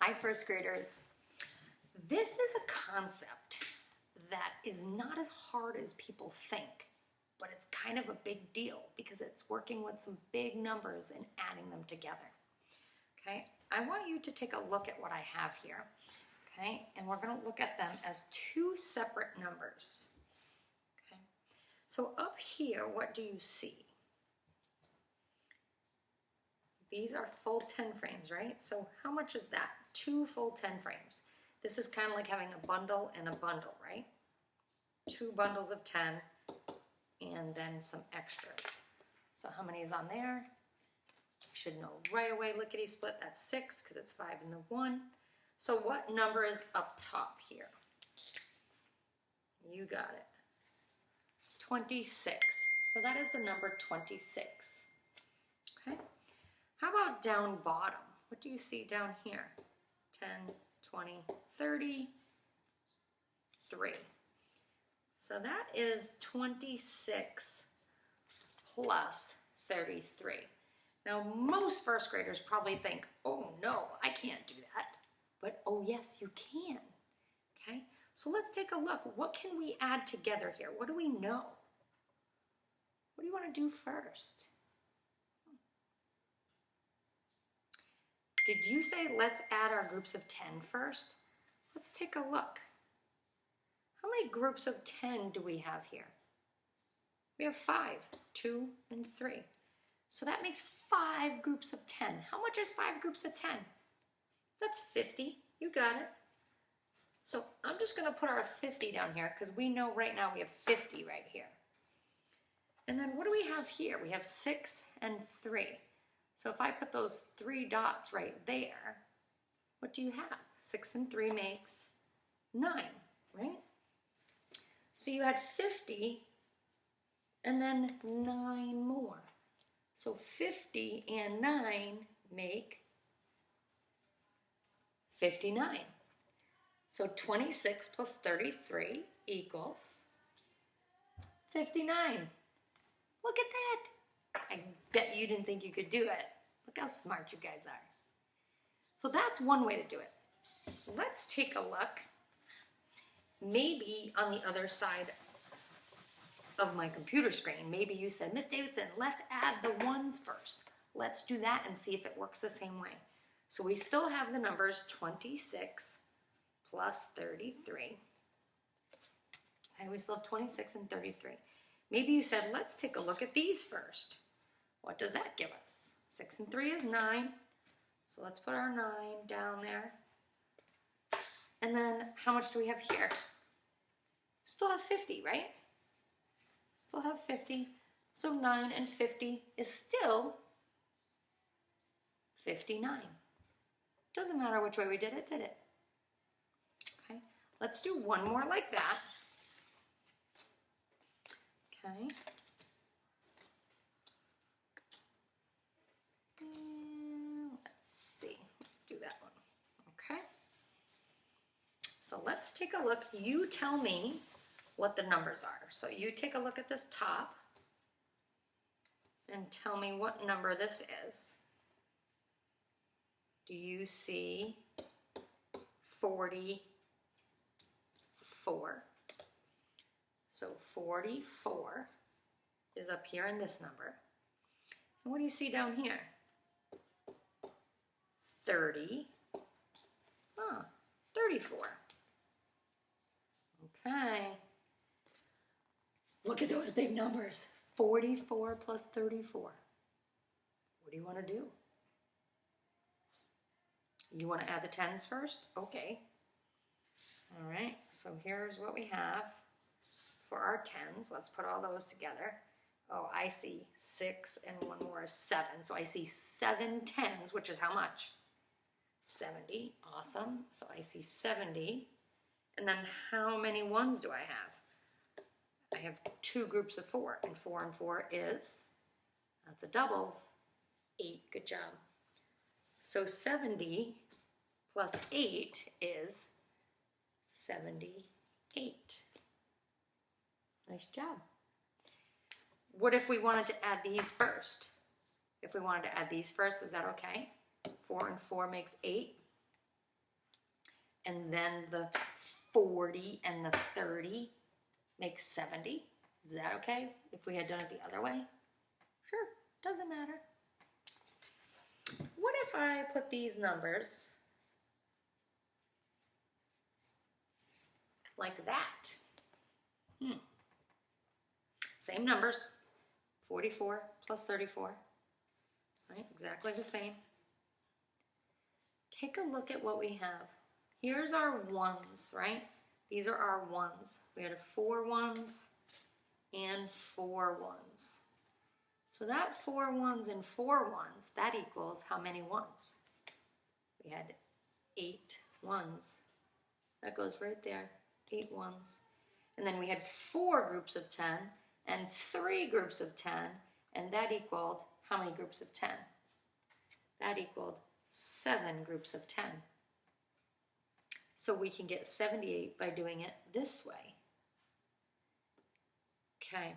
Hi, first graders. This is a concept that is not as hard as people think, but it's kind of a big deal because it's working with some big numbers and adding them together. Okay, I want you to take a look at what I have here. Okay, and we're going to look at them as two separate numbers. Okay, so up here, what do you see? These are full 10 frames, right? So how much is that? 2 full 10 frames. This is kind of like having a bundle and a bundle, right? 2 bundles of 10 and then some extras. So how many is on there? I should know right away, lickety split, that's 6 because it's 5 and the 1. So what number is up top here? You got it. 26. So that is the number 26. Okay. How about down bottom? What do you see down here? 10, 20, 30, 3. So that is 26 plus 33. Now, most first graders probably think, oh no, I can't do that. But oh yes, you can. Okay, so let's take a look. What can we add together here? What do we know? What do you want to do first? Did you say let's add our groups of 10 first? Let's take a look. How many groups of 10 do we have here? We have 5, 2, and 3. So that makes 5 groups of 10. How much is 5 groups of 10? That's 50. You got it. So I'm just going to put our 50 down here because we know right now we have 50 right here. And then what do we have here? We have 6 and 3. So if I put those 3 dots right there, what do you have? 6 and 3 makes 9, right? So you had 50 and then 9 more. So 50 and 9 make 59. So 26 plus 33 equals 59. Look at that. I bet you didn't think you could do it. Look how smart you guys are. So that's one way to do it. Let's take a look. Maybe on the other side of my computer screen, maybe you said, Miss Davidson, let's add the ones first. Let's do that and see if it works the same way. So we still have the numbers 26 plus 33. Okay, we still have 26 and 33. Maybe you said, let's take a look at these first. What does that give us? 6 and 3 is 9. So let's put our 9 down there. And then how much do we have here? Still have 50, right? Still have 50. So 9 and 50 is still 59. Doesn't matter which way we did it, did it? Okay, let's do one more like that. Okay. And let's see, do that one. Okay. So let's take a look. You tell me what the numbers are. So you take a look at this top and tell me what number this is. Do you see 44? So 44 is up here in this number. And what do you see down here? 30. 34. Okay. Look at those big numbers. 44 plus 34. What do you want to do? You want to add the 10s first? Okay. All right, so here's what we have for our 10s. Let's put all those together. Oh, I see 6 and one more is 7. So I see 7 10s, which is how much? 70. Awesome. So I see 70. And then how many 1s do I have? I have 2 groups of 4. And 4 and 4 is, that's a doubles, 8. Good job. So 70 plus 8 is 78. Nice job. What if we wanted to add these first? If we wanted to add these first, is that okay? 4 and 4 makes 8. and then the 40 and the 30 makes 70. Is that okay if we had done it the other way? Sure, doesn't matter. What if I put these numbers like that? Same numbers, 44 plus 34, right? Exactly the same. Take a look at what we have. Here's our ones, right? These are our ones. We had 4 ones and 4 ones. So that 4 ones and 4 ones, that equals how many ones? We had 8 ones. That goes right there, 8 ones. And then we had 4 groups of 10 and 3 groups of 10, and that equaled how many groups of 10? That equaled 7 groups of 10. So we can get 78 by doing it this way. Okay.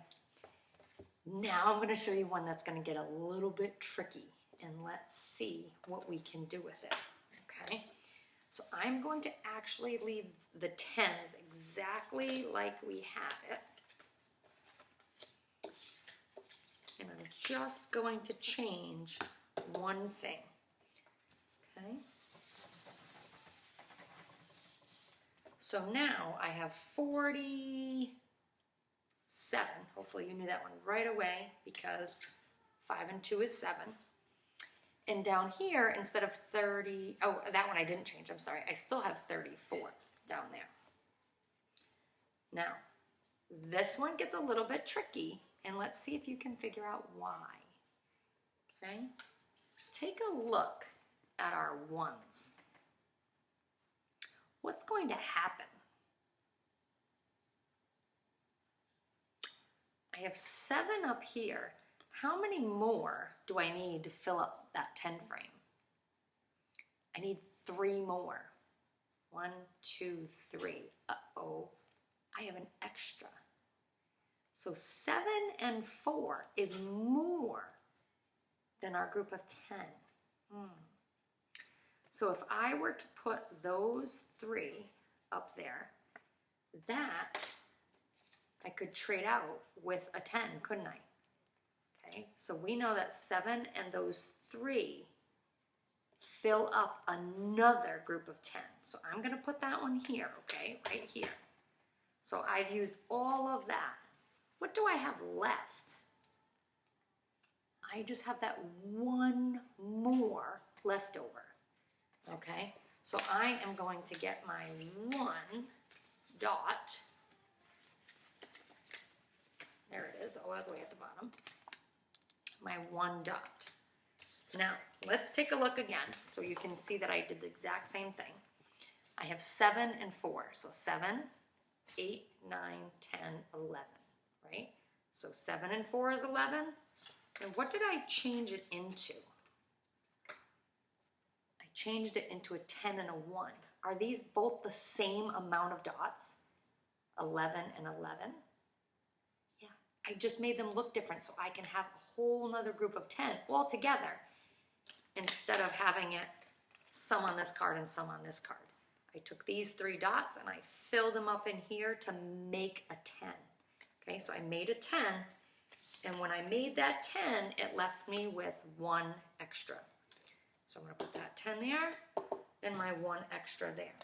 Now I'm going to show you one that's going to get a little bit tricky, and let's see what we can do with it. Okay. So I'm going to actually leave the 10s exactly like we had it. And I'm just going to change one thing. Okay. So now I have 47. Hopefully you knew that one right away because 5 and 2 is 7. And down here, instead of 30, oh, that one I didn't change, I'm sorry. I still have 34 down there. Now, this one gets a little bit tricky, and let's see if you can figure out why. Okay? Take a look at our ones. What's going to happen? I have 7 up here. How many more do I need to fill up that 10 frame? I need 3 more. 1, 2, 3. Uh-oh, I have an extra. So 7 and 4 is more than our group of 10. So if I were to put those 3 up there, that I could trade out with a 10, couldn't I? Okay, so we know that 7 and those 3 fill up another group of 10. So I'm going to put that one here, okay, right here. So I've used all of that. What do I have left? I just have that one more left over, okay? So I am going to get my 1 dot. There it is, all the way at the bottom. My 1 dot. Now, let's take a look again so you can see that I did the exact same thing. I have 7 and 4. So 7, 8, 9, 10, 11, right? So 7 and 4 is 11. And what did I change it into? I changed it into a 10 and a 1. Are these both the same amount of dots? 11 and 11? Yeah, I just made them look different so I can have a whole nother group of 10 all together instead of having it some on this card and some on this card. I took these 3 dots and I filled them up in here to make a 10. Okay, so I made a 10, and when I made that 10, it left me with 1 extra. So I'm going to put that 10 there and my 1 extra there.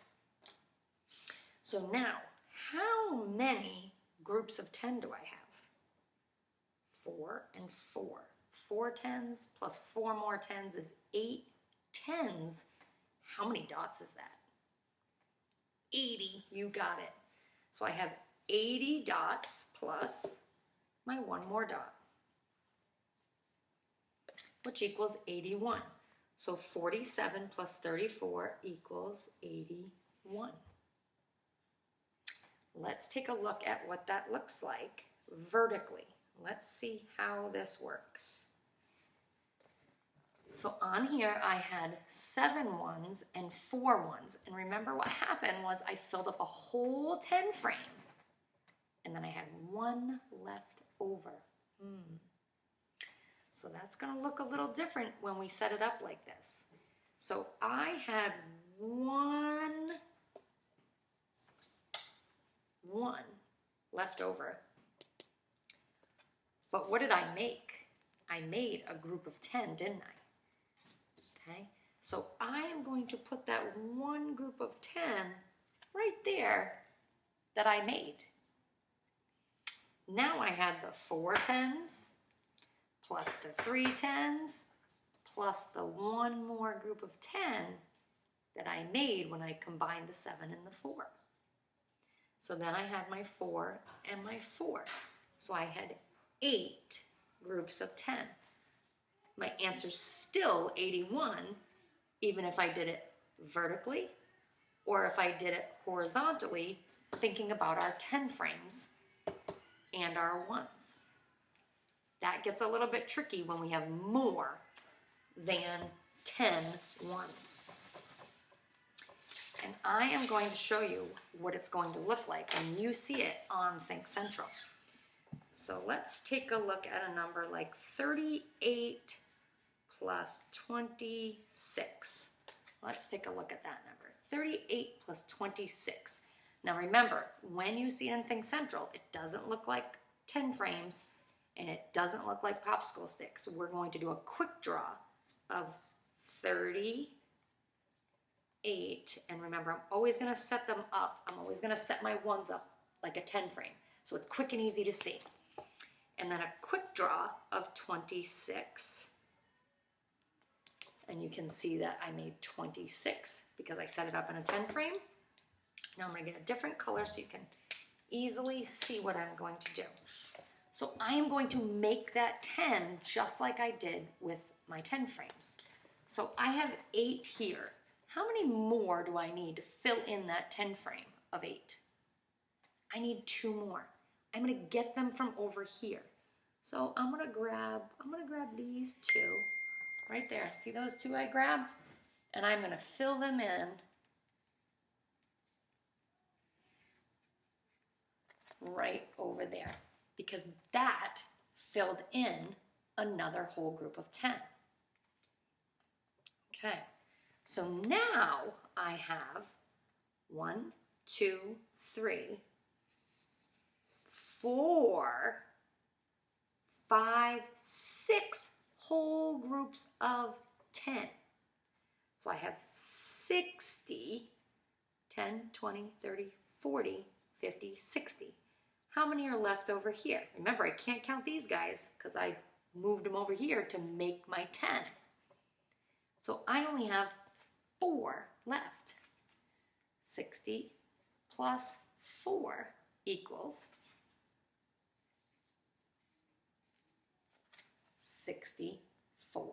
So now, how many groups of 10 do I have? 4 and 4. 4 10s plus 4 more 10s is 8 10s. How many dots is that? 80, you got it. So I have 80 dots plus my 1 more dot, which equals 81. So 47 plus 34 equals 81. Let's take a look at what that looks like vertically. Let's see how this works. So on here I had 7 1s and 4 1s. And remember what happened was I filled up a whole 10 frame. And then I had 1 left over. So that's going to look a little different when we set it up like this. So I had 1 1 left over. But what did I make? I made a group of 10, didn't I? Okay, so I am going to put that one group of 10 right there that I made. Now I had the 4 10s plus the 3 10s plus the one more group of 10 that I made when I combined the 7 and the 4. So then I had my 4 and my 4. So I had 8 groups of 10. My answer's still 81, even if I did it vertically or if I did it horizontally, thinking about our 10 frames and our ones. That gets a little bit tricky when we have more than 10 ones. And I am going to show you what it's going to look like when you see it on Think Central. So let's take a look at a number like 38 plus 26. Let's take a look at that number. 38 plus 26. Now remember, when you see it in Think Central, it doesn't look like 10 frames and it doesn't look like popsicle sticks. We're going to do a quick draw of 38. And remember, I'm always going to set them up. I'm always going to set my ones up like a 10 frame. So it's quick and easy to see. And then a quick draw of 26. And you can see that I made 26 because I set it up in a 10 frame. Now I'm going to get a different color so you can easily see what I'm going to do. So I am going to make that 10 just like I did with my 10 frames. So I have 8 here. How many more do I need to fill in that 10 frame of 8? I need 2 more. I'm going to get them from over here. So I'm going to grab these 2 right there. See those 2 I grabbed? And I'm going to fill them in right over there because that filled in another whole group of 10. Okay, so now I have 1, 2, 3, 4, 5, 6 whole groups of 10. So I have 60, 10, 20, 30, 40, 50, 60. How many are left over here? Remember, I can't count these guys because I moved them over here to make my 10. So I only have 4 left. 60 plus 4 equals 64.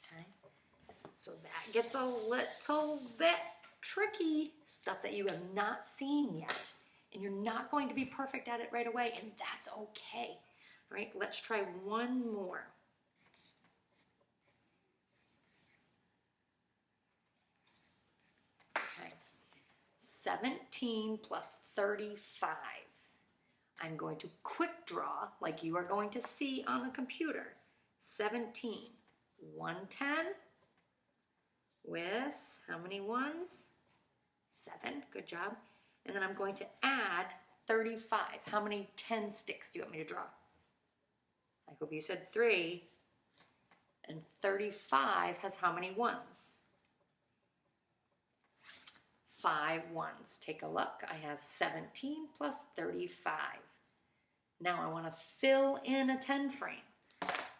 Okay, so that gets a little bit tricky, stuff that you have not seen yet, and you're not going to be perfect at it right away, and that's okay. All right, let's try one more. Okay, 17 plus 35. I'm going to quick draw like you are going to see on the computer. 17, 110 with how many ones? 7, good job. And then I'm going to add 35. How many 10 sticks do you want me to draw? I hope you said 3. And 35 has how many ones? 5 ones. Take a look. I have 17 plus 35. Now I want to fill in a 10 frame.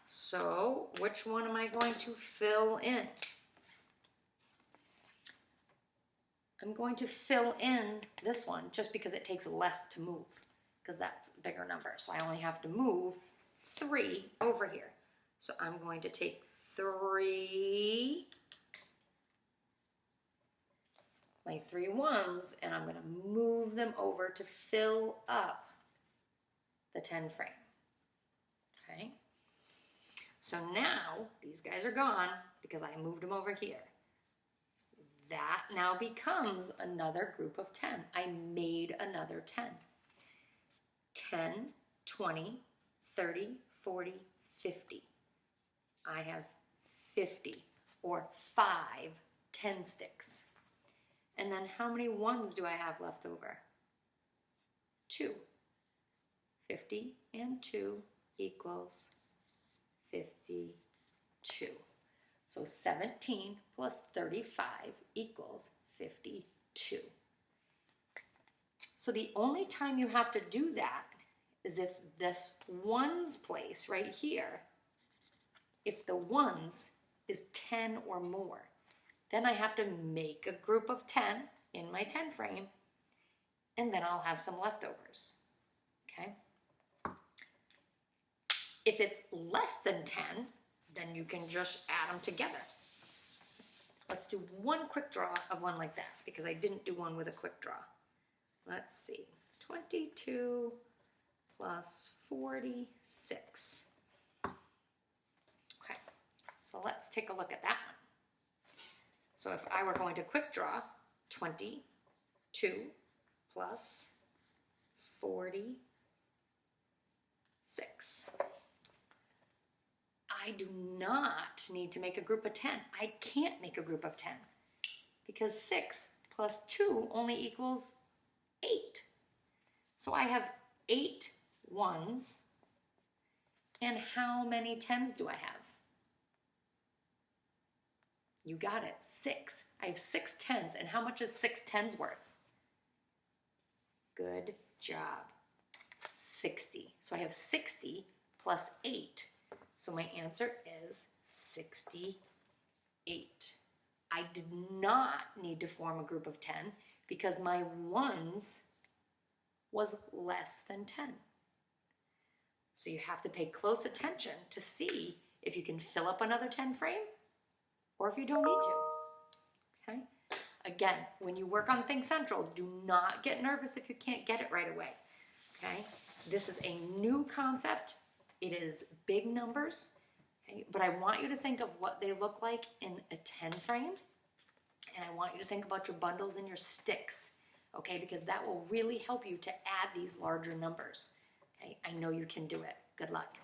So which one am I going to fill in? I'm going to fill in this one just because it takes less to move, because that's a bigger number. So I only have to move 3 over here. So I'm going to take 3, my 3 ones, and I'm going to move them over to fill up the 10 frame. Okay? So now these guys are gone because I moved them over here. That now becomes another group of 10. I made another 10. 10, 20, 30, 40, 50. I have 50 or 5 10 sticks. And then how many ones do I have left over? 2. 50 and 2 equals 52. So 17 plus 35 equals 52. So the only time you have to do that is if this ones place right here, if the ones is 10 or more, then I have to make a group of 10 in my 10 frame, and then I'll have some leftovers, okay? If it's less than 10, then you can just add them together. Let's do one quick draw of one like that, because I didn't do one with a quick draw. Let's see, 22 plus 46. Okay, so let's take a look at that one. So if I were going to quick draw, 22 plus 46. I do not need to make a group of 10. I can't make a group of 10 because 6 plus 2 only equals 8. So I have 8 ones, and how many 10s do I have? You got it, 6. I have 6 10s, and how much is 6 10s worth? Good job, 60. So I have 60 plus 8. So my answer is 68. I did not need to form a group of 10 because my ones was less than 10. So you have to pay close attention to see if you can fill up another 10 frame or if you don't need to, okay? Again, when you work on Think Central, do not get nervous if you can't get it right away, okay? This is a new concept. It is big numbers, okay? But I want you to think of what they look like in a 10 frame, and I want you to think about your bundles and your sticks, okay? Because that will really help you to add these larger numbers, okay? I know you can do it. Good luck.